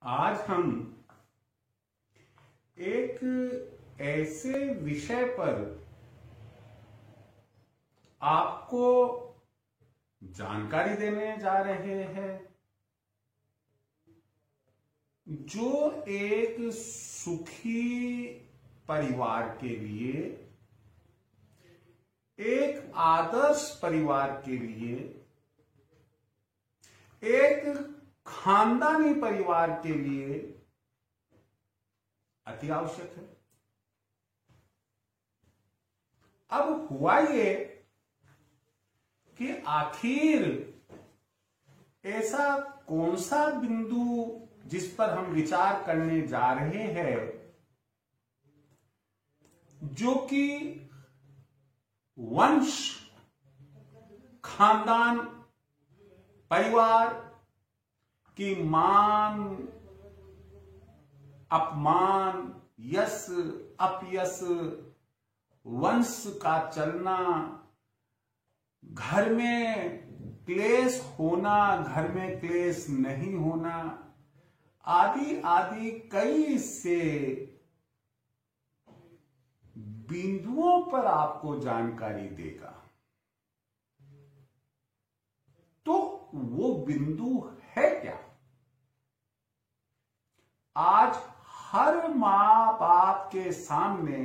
आज हम एक ऐसे विषय पर आपको जानकारी देने जा रहे हैं जो एक सुखी परिवार के लिए, एक आदर्श परिवार के लिए, एक खानदानी परिवार के लिए अति आवश्यक है। अब हुआ ये कि आखिर ऐसा कौन सा बिंदु जिस पर हम विचार करने जा रहे हैं जो कि वंश, खानदान, परिवार की मान, अपमान, यश, अपयश, वंश का चलना, घर में क्लेश होना, घर में क्लेश नहीं होना, आदि आदि कई से बिंदुओं पर आपको जानकारी देगा। तो वो बिंदु है क्या? आज हर मां बाप के सामने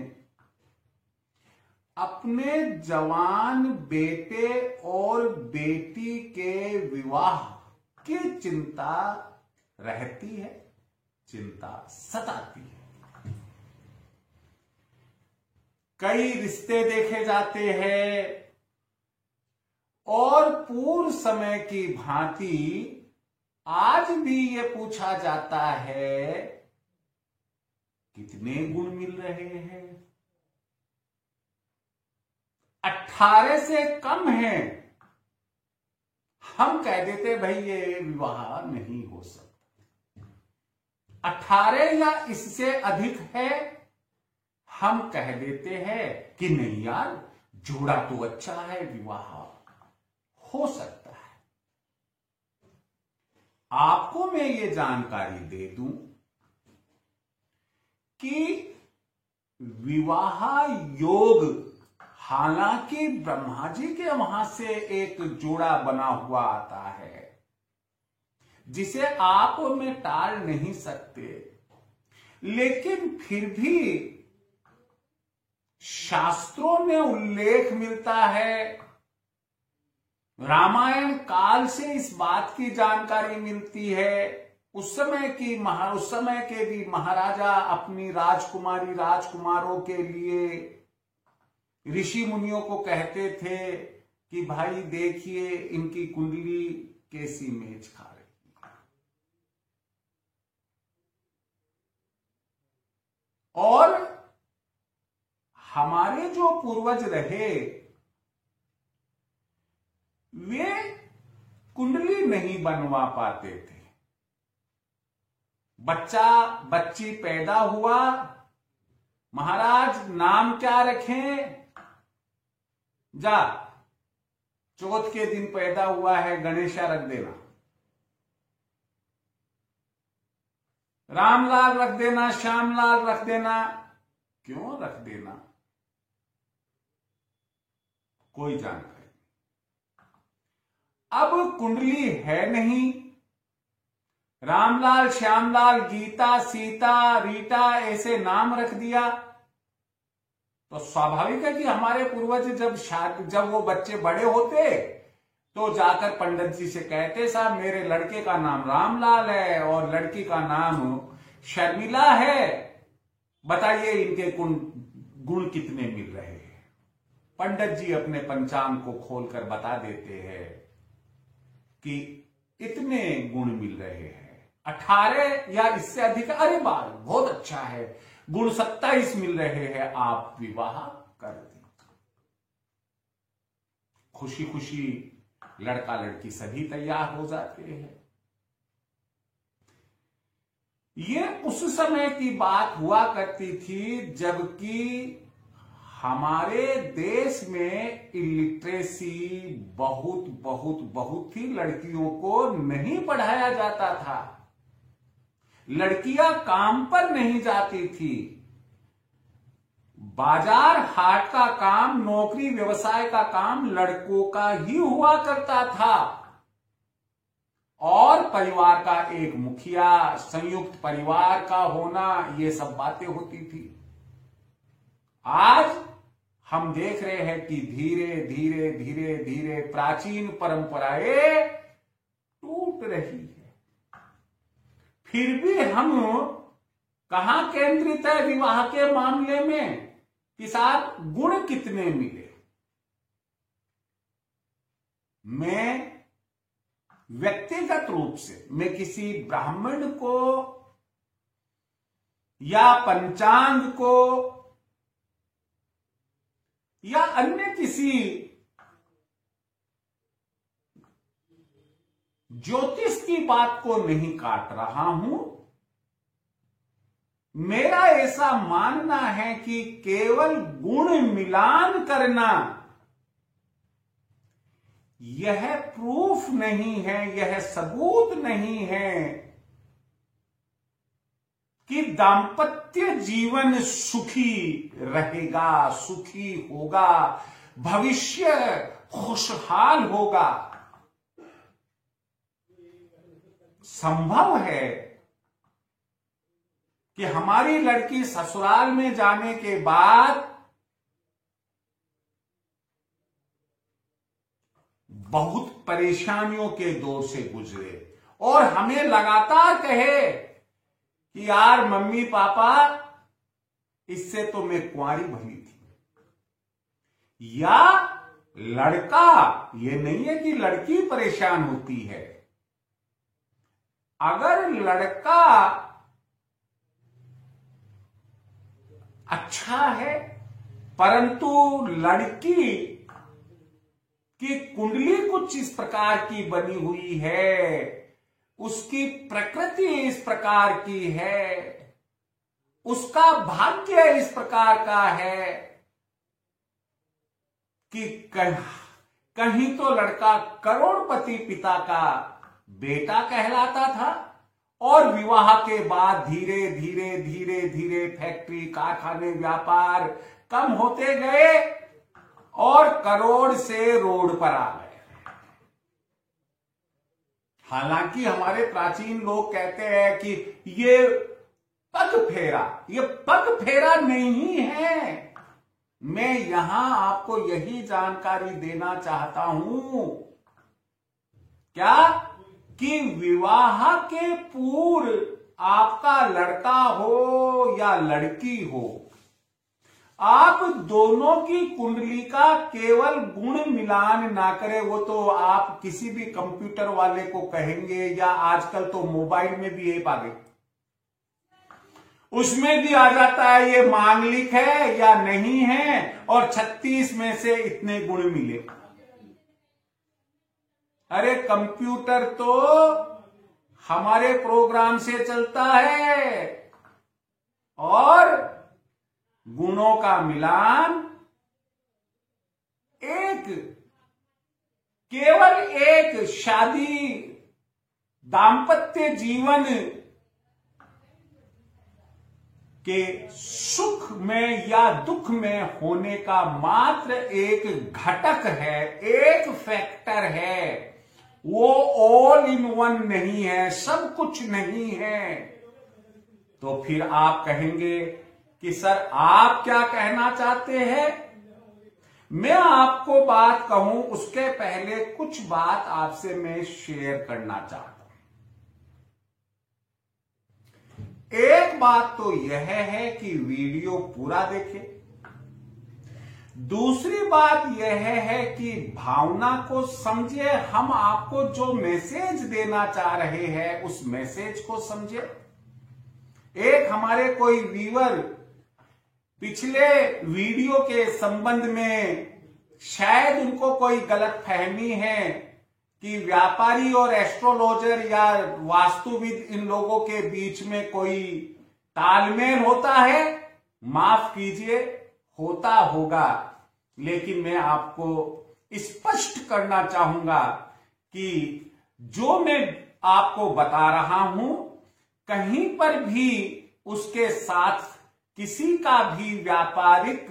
अपने जवान बेटे और बेटी के विवाह की चिंता रहती है, चिंता सताती है। कई रिश्ते देखे जाते हैं और पूर्व समय की भांति आज भी ये पूछा जाता है कितने गुण मिल रहे हैं? 18 से कम है, हम कह देते भाई ये विवाह नहीं हो सकता। 18 या इससे अधिक है, हम कह देते हैं कि नहीं यार, जोड़ा तो अच्छा है, विवाह हो सकता है। आपको मैं ये जानकारी दे दूं कि विवाह योग, हालांकि ब्रह्मा जी के वहां से एक जोड़ा बना हुआ आता है जिसे आप में टाल नहीं सकते, लेकिन फिर भी शास्त्रों में उल्लेख मिलता है, रामायण काल से इस बात की जानकारी मिलती है। उस समय के भी महाराजा अपनी राजकुमारी राजकुमारों के लिए ऋषि मुनियों को कहते थे कि भाई देखिए इनकी कुंडली कैसी मेच खा रही है। और हमारे जो पूर्वज रहे वे कुंडली नहीं बनवा पाते थे। बच्चा बच्ची पैदा हुआ, महाराज नाम क्या रखें? जा, चौथ के दिन पैदा हुआ है, गणेशा रख देना, रामलाल रख देना, श्यामलाल रख देना। क्यों रख देना? कोई जानकारी। अब कुंडली है नहीं, रामलाल, श्यामलाल, गीता, सीता, रीटा ऐसे नाम रख दिया, तो स्वाभाविक है कि हमारे पूर्वज जब वो बच्चे बड़े होते तो जाकर पंडित जी से कहते, साहब मेरे लड़के का नाम रामलाल है और लड़की का नाम शर्मिला है, बताइए इनके गुण कितने मिल रहे हैं। पंडित जी अपने पंचांग को खोलकर बता देते हैं कि इतने गुण मिल रहे हैं, 18 या इससे अधिक। अरे बाल बहुत अच्छा है, गुण 27 मिल रहे हैं, आप विवाह कर दीजिए। खुशी खुशी लड़का लड़की सभी तैयार हो जाते हैं। ये उस समय की बात हुआ करती थी जबकि हमारे देश में इलिटरेसी बहुत बहुत बहुत ही लड़कियों को नहीं पढ़ाया जाता था। लड़कियां काम पर नहीं जाती थी। बाजार हाट का काम, नौकरी व्यवसाय का काम लड़कों का ही हुआ करता था और परिवार का एक मुखिया, संयुक्त परिवार का होना, ये सब बातें होती थी। आज हम देख रहे हैं कि धीरे धीरे धीरे धीरे प्राचीन परंपराएं टूट रही है। फिर भी हम कहां केंद्रित है विवाह के मामले में कि साथ गुण कितने मिले। मैं व्यक्तिगत रूप से मैं किसी ब्राह्मण को या पंचांग को या अन्य किसी ज्योतिष की बात को नहीं काट रहा हूं। मेरा ऐसा मानना है कि केवल गुण मिलान करना यह प्रूफ नहीं है, यह सबूत नहीं है कि दांपत्य जीवन सुखी रहेगा, सुखी होगा, भविष्य खुशहाल होगा। संभव है कि हमारी लड़की ससुराल में जाने के बाद बहुत परेशानियों के दौर से गुजरे और हमें लगातार कहे कि यार मम्मी पापा, इससे तो मैं कुंवारी भली थी। या लड़का, ये नहीं है कि लड़की परेशान होती है। अगर लड़का अच्छा है परंतु लड़की की कुंडली कुछ इस प्रकार की बनी हुई है, उसकी प्रकृति इस प्रकार की है, उसका भाग्य इस प्रकार का है कि कहीं तो लड़का करोड़पति पिता का बेटा कहलाता था और विवाह के बाद धीरे धीरे धीरे धीरे फैक्ट्री, कारखाने, व्यापार कम होते गए और करोड़ से रोड पर आ गए। हालांकि हमारे प्राचीन लोग कहते हैं कि ये पग फेरा, ये पग फेरा नहीं है। मैं यहां आपको यही जानकारी देना चाहता हूं क्या कि विवाह के पूर्व आपका लड़का हो या लड़की हो, आप दोनों की कुंडली का केवल गुण मिलान ना करें। वो तो आप किसी भी कंप्यूटर वाले को कहेंगे या आजकल तो मोबाइल में भी ऐप आ गई, उसमें भी आ जाता है ये मांगलिक है या नहीं है और 36 में से इतने गुण मिले। अरे कंप्यूटर तो हमारे प्रोग्राम से चलता है और गुणों का मिलान केवल एक शादी, दांपत्य जीवन के सुख में या दुख में होने का मात्र एक घटक है, एक फैक्टर है। वो ऑल इन वन नहीं है, सब कुछ नहीं है। तो फिर आप कहेंगे कि सर आप क्या कहना चाहते हैं? मैं आपको बात कहूं उसके पहले कुछ बात आपसे मैं शेयर करना चाहता हूं। एक बात तो यह है कि वीडियो पूरा देखें। दूसरी बात यह है कि भावना को समझे, हम आपको जो मैसेज देना चाह रहे हैं उस मैसेज को समझे। एक हमारे कोई व्यूअर पिछले वीडियो के संबंध में शायद उनको कोई गलत फहमी है कि व्यापारी और एस्ट्रोलॉजर या वास्तुविद इन लोगों के बीच में कोई तालमेल होता है। माफ कीजिए, होता होगा, लेकिन मैं आपको स्पष्ट करना चाहूंगा कि जो मैं आपको बता रहा हूं कहीं पर भी उसके साथ किसी का भी व्यापारिक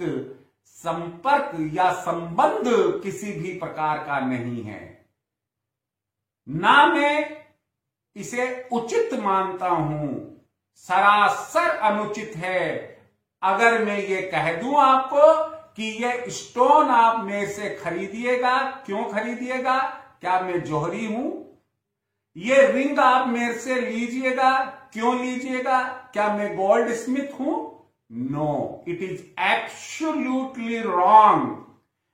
संपर्क या संबंध किसी भी प्रकार का नहीं है। ना मैं इसे उचित मानता हूं, सरासर अनुचित है अगर मैं ये कह दूं आपको कि ये स्टोन आप मेरे से खरीदिएगा। क्यों खरीदिएगा? क्या मैं जौहरी हूं? ये रिंग आप मेरे से लीजिएगा। क्यों लीजिएगा? क्या मैं गोल्ड स्मिथ हूं? No, it is absolutely wrong.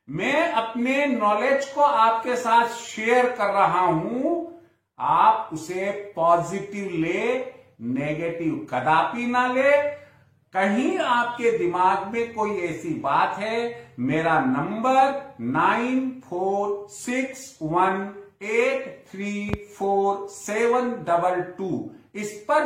मैं अपने नॉलेज को आपके साथ शेयर कर रहा हूं, आप उसे पॉजिटिव ले, नेगेटिव कदापि ना ले। कहीं आपके दिमाग में कोई ऐसी बात है, मेरा नंबर 9461834722, इस पर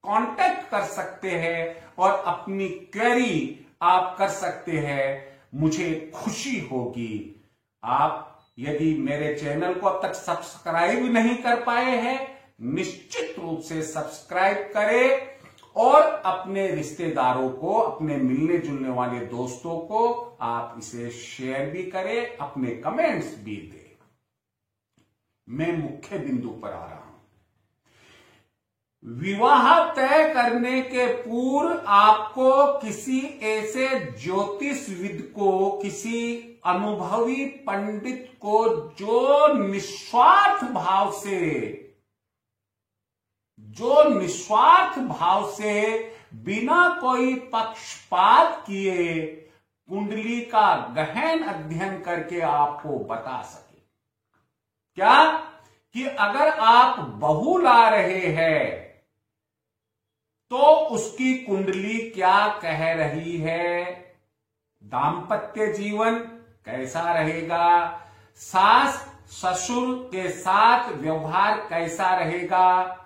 कांटेक्ट कर सकते हैं और अपनी क्वेरी आप कर सकते हैं। मुझे खुशी होगी। आप यदि मेरे चैनल को अब तक सब्सक्राइब नहीं कर पाए हैं, निश्चित रूप से सब्सक्राइब करें और अपने रिश्तेदारों को, अपने मिलने जुलने वाले दोस्तों को आप इसे शेयर भी करें, अपने कमेंट्स भी दें। मैं मुख्य बिंदु पर आ रहा हूं। विवाह तय करने के पूर्व आपको किसी ऐसे ज्योतिषविद को, किसी अनुभवी पंडित को जो निस्वार्थ भाव से बिना कोई पक्षपात किए कुंडली का गहन अध्ययन करके आपको बता सके। क्या कि अगर आप बहू ला रहे हैं तो उसकी कुंडली क्या कह रही है, दाम्पत्य जीवन कैसा रहेगा, सास ससुर के साथ व्यवहार कैसा रहेगा,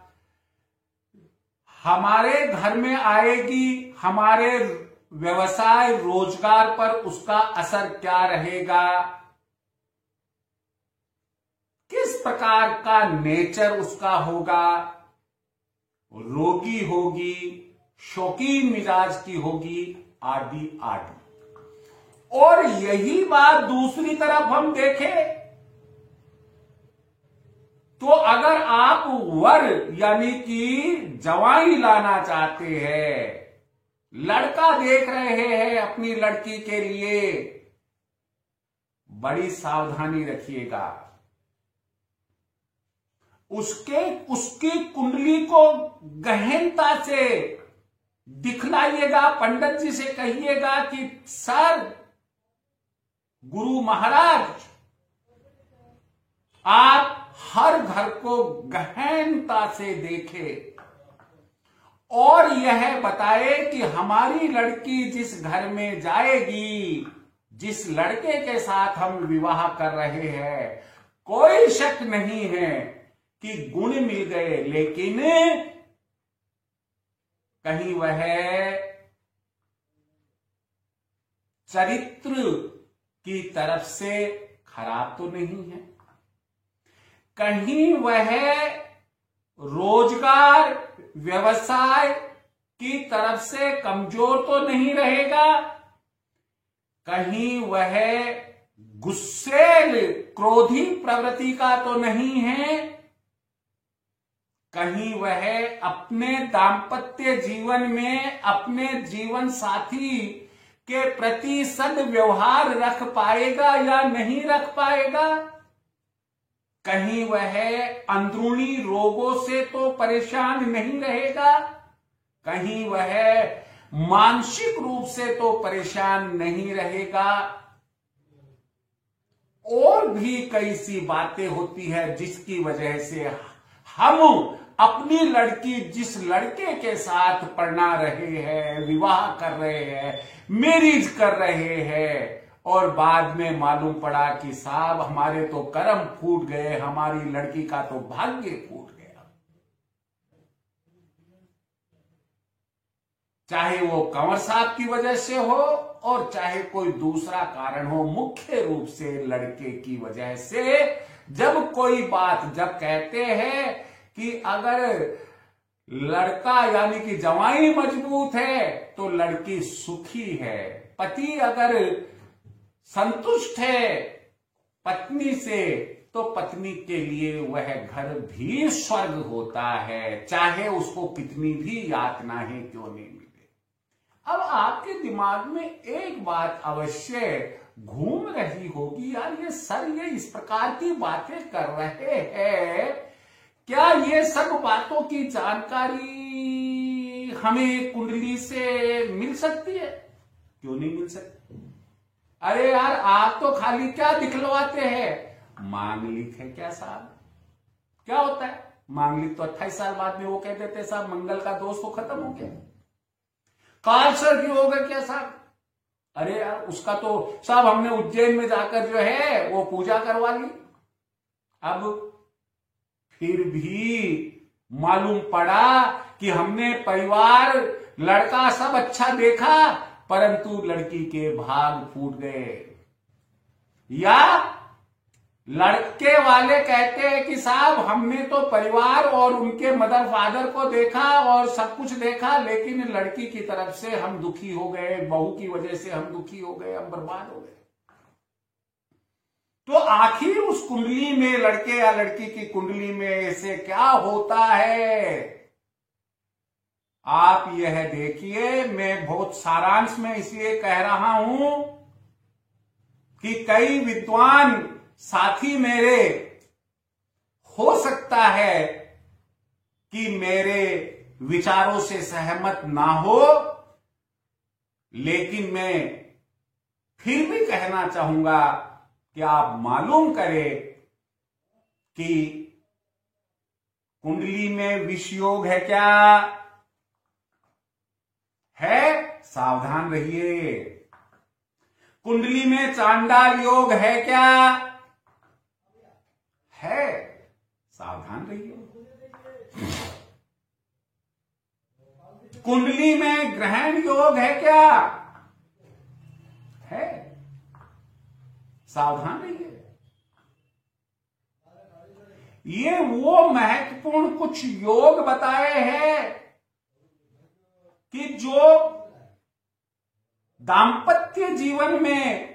हमारे घर में आएगी, हमारे व्यवसाय रोजगार पर उसका असर क्या रहेगा, किस प्रकार का नेचर उसका होगा, रोगी होगी, शौकीन मिजाज की होगी, आदि आदि। और यही बात दूसरी तरफ हम देखें तो अगर आप वर यानी कि जवाई लाना चाहते हैं, लड़का देख रहे हैं अपनी लड़की के लिए, बड़ी सावधानी रखिएगा। उसकी कुंडली को गहनता से दिखलाइएगा। पंडित जी से कहिएगा कि सर, गुरु महाराज, आप हर घर को गहनता से देखें और यह बताए कि हमारी लड़की जिस घर में जाएगी, जिस लड़के के साथ हम विवाह कर रहे हैं, कोई शक नहीं है कि गुण मिल गए, लेकिन कहीं वह चरित्र की तरफ से खराब तो नहीं है, कहीं वह रोजगार व्यवसाय की तरफ से कमजोर तो नहीं रहेगा, कहीं वह गुस्सेल क्रोधी प्रवृत्ति का तो नहीं है, कहीं वह अपने दाम्पत्य जीवन में अपने जीवन साथी के प्रति सद्व्यवहार रख पाएगा या नहीं रख पाएगा, कहीं वह अंदरूनी रोगों से तो परेशान नहीं रहेगा, कहीं वह मानसिक रूप से तो परेशान नहीं रहेगा। और भी कई सी बातें होती है जिसकी वजह से हम अपनी लड़की जिस लड़के के साथ पढ़ना रहे हैं, विवाह कर रहे हैं, मैरिज कर रहे हैं, और बाद में मालूम पड़ा कि साहब हमारे तो कर्म फूट गए, हमारी लड़की का तो भाग्य फूट गया। चाहे वो कंवर साहब की वजह से हो और चाहे कोई दूसरा कारण हो, मुख्य रूप से लड़के की वजह से। जब कोई बात जब कहते हैं कि अगर लड़का यानी कि जवाई मजबूत है तो लड़की सुखी है। पति अगर संतुष्ट है पत्नी से तो पत्नी के लिए वह घर भी स्वर्ग होता है, चाहे उसको कितनी भी यातनाएं क्यों नहीं मिले। अब आपके दिमाग में एक बात अवश्य घूम रही होगी, यार ये सर ये इस प्रकार की बातें कर रहे हैं, क्या ये सब बातों की जानकारी हमें कुंडली से मिल सकती है? क्यों नहीं मिल सकती? अरे यार आप तो खाली क्या दिखलवाते हैं, मांगलिक है क्या साहब? क्या होता है मांगलिक? तो 28 साल बाद में वो कह देते साहब मंगल का दोष तो खत्म हो गया। कालसर्प योग है क्या साहब? अरे यार उसका तो साहब हमने उज्जैन में जाकर जो है वो पूजा करवा ली, अब फिर भी मालूम पड़ा कि हमने परिवार लड़का सब अच्छा देखा परंतु लड़की के भाग फूट गए। या लड़के वाले कहते हैं कि साहब हमने तो परिवार और उनके मदर फादर को देखा और सब कुछ देखा लेकिन लड़की की तरफ से हम दुखी हो गए, बहू की वजह से हम दुखी हो गए, हम बर्बाद हो गए। तो आखिर उस कुंडली में लड़के या लड़की की कुंडली में ऐसे क्या होता है आप यह देखिए। मैं बहुत सारांश में इसलिए कह रहा हूं कि कई विद्वान साथी मेरे हो सकता है कि मेरे विचारों से सहमत ना हो, लेकिन मैं फिर भी कहना चाहूंगा कि आप मालूम करें कि कुंडली में विष योग है क्या? है, सावधान रहिए। कुंडली में चांडाल योग है क्या? है, सावधान रहिए। कुंडली में ग्रहण योग है क्या? है, सावधान रहिए। ये वो महत्वपूर्ण कुछ योग बताए हैं कि जो दाम्पत्य जीवन में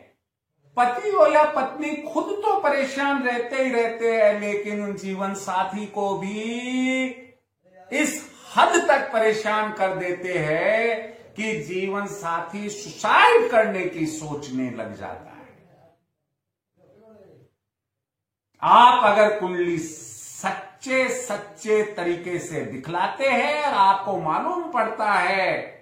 पति हो या पत्नी खुद तो परेशान रहते ही रहते हैं लेकिन जीवन साथी को भी इस हद तक परेशान कर देते हैं कि जीवन साथी सुसाइड करने की सोचने लग जाता है। आप अगर कुंडली सच्चे सच्चे तरीके से दिखलाते हैं और आपको मालूम पड़ता है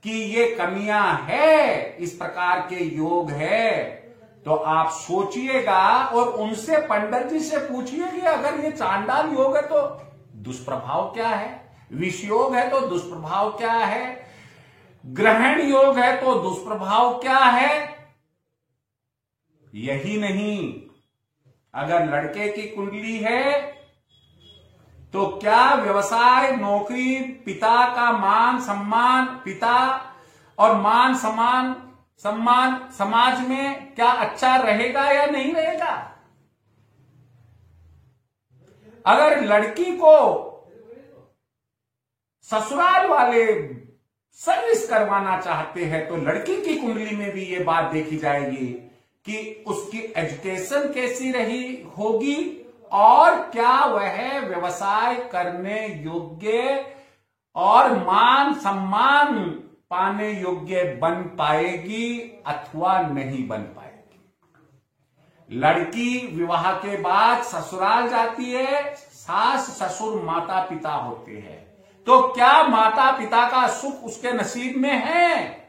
कि ये कमियां है, इस प्रकार के योग है, तो आप सोचिएगा और उनसे पंडित जी से पूछिए कि अगर ये चांडाल योग है तो दुष्प्रभाव क्या है, विष योग है तो दुष्प्रभाव क्या है, ग्रहण योग है तो दुष्प्रभाव क्या है। यही नहीं, अगर लड़के की कुंडली है तो क्या व्यवसाय, नौकरी, पिता का मान सम्मान, पिता और मान सम्मान समाज में क्या अच्छा रहेगा या नहीं रहेगा? अगर लड़की को ससुराल वाले सर्विस करवाना चाहते हैं तो लड़की की कुंडली में भी ये बात देखी जाएगी कि उसकी एजुकेशन कैसी रही होगी और क्या वह व्यवसाय करने योग्य और मान सम्मान पाने योग्य बन पाएगी अथवा नहीं बन पाएगी। लड़की विवाह के बाद ससुराल जाती है, सास ससुर माता पिता होते हैं, तो क्या माता पिता का सुख उसके नसीब में है?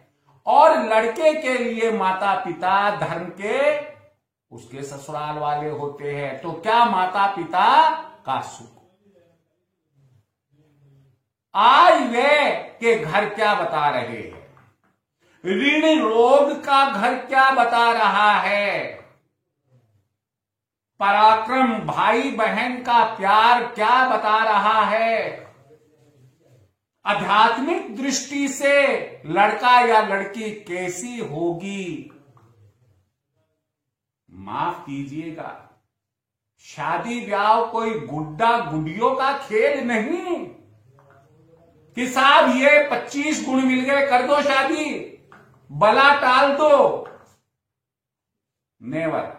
और लड़के के लिए माता पिता धर्म के उसके ससुराल वाले होते हैं, तो क्या माता पिता का सुख? आज वे के घर क्या बता रहे हैं, ऋण रोग का घर क्या बता रहा है, पराक्रम भाई बहन का प्यार क्या बता रहा है, आध्यात्मिक दृष्टि से लड़का या लड़की कैसी होगी। माफ कीजिएगा, शादी ब्याह कोई गुड्डा गुडियों का खेल नहीं कि साहब ये 25 गुण मिल गए कर दो शादी, बला टाल दो। नेवर।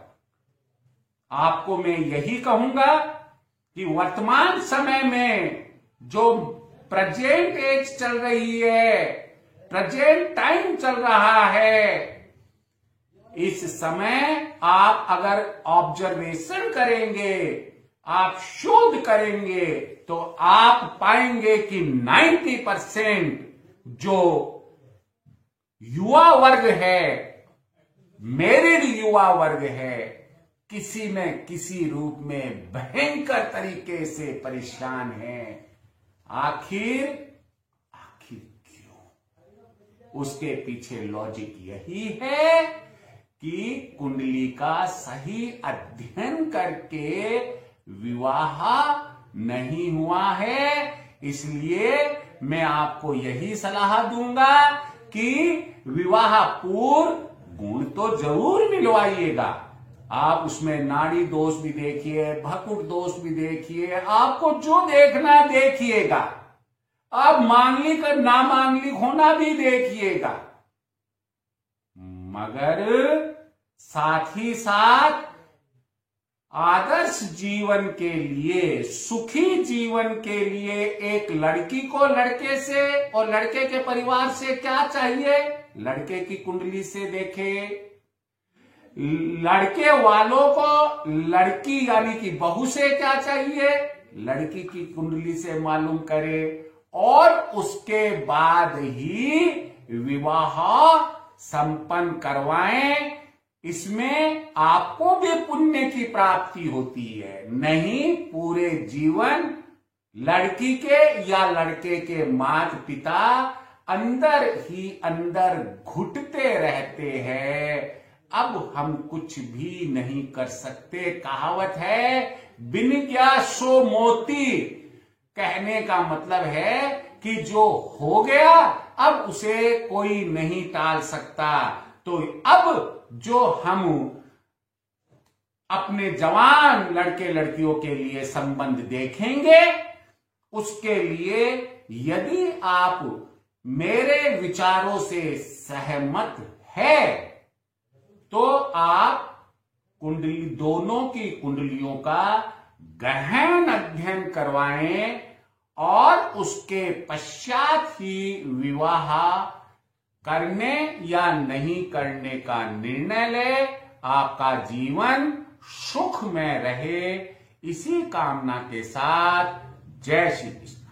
आपको मैं यही कहूंगा कि वर्तमान समय में जो प्रेजेंट एज चल रही है, प्रेजेंट टाइम चल रहा है, इस समय आप अगर ऑब्जर्वेशन करेंगे, आप शोध करेंगे, तो आप पाएंगे कि 90% जो युवा वर्ग है, मैरिड युवा वर्ग है, किसी न किसी रूप में भयंकर तरीके से परेशान है। आखिर क्यों? उसके पीछे लॉजिक यही है कि कुंडली का सही अध्ययन करके विवाह नहीं हुआ है। इसलिए मैं आपको यही सलाह दूंगा कि विवाह पूर्व गुण तो जरूर मिलवाइएगा। आप उसमें नाड़ी दोष भी देखिए, भकुट दोष भी देखिए, आपको जो देखना देखिएगा। आप मांगलिक और नामांगलिक होना भी देखिएगा, मगर साथ ही साथ आदर्श जीवन के लिए, सुखी जीवन के लिए एक लड़की को लड़के से और लड़के के परिवार से क्या चाहिए, लड़के की कुंडली से देखे। लड़के वालों को लड़की यानी कि बहू से क्या चाहिए, लड़की की कुंडली से मालूम करे, और उसके बाद ही विवाह संपन्न करवाएं। इसमें आपको भी पुण्य की प्राप्ति होती है। नहीं पूरे जीवन लड़की के या लड़के के माता पिता अंदर ही अंदर घुटते रहते हैं। अब हम कुछ भी नहीं कर सकते। कहावत है बिन गया सो मोती। कहने का मतलब है कि जो हो गया अब उसे कोई नहीं टाल सकता। तो अब जो हम अपने जवान लड़के लड़कियों के लिए संबंध देखेंगे, उसके लिए यदि आप मेरे विचारों से सहमत है तो आप कुंडली, दोनों की कुंडलियों का गहन अध्ययन करवाएं और उसके पश्चात ही विवाह करने या नहीं करने का निर्णय ले। आपका जीवन सुख में रहे, इसी कामना के साथ जय श्री कृष्ण।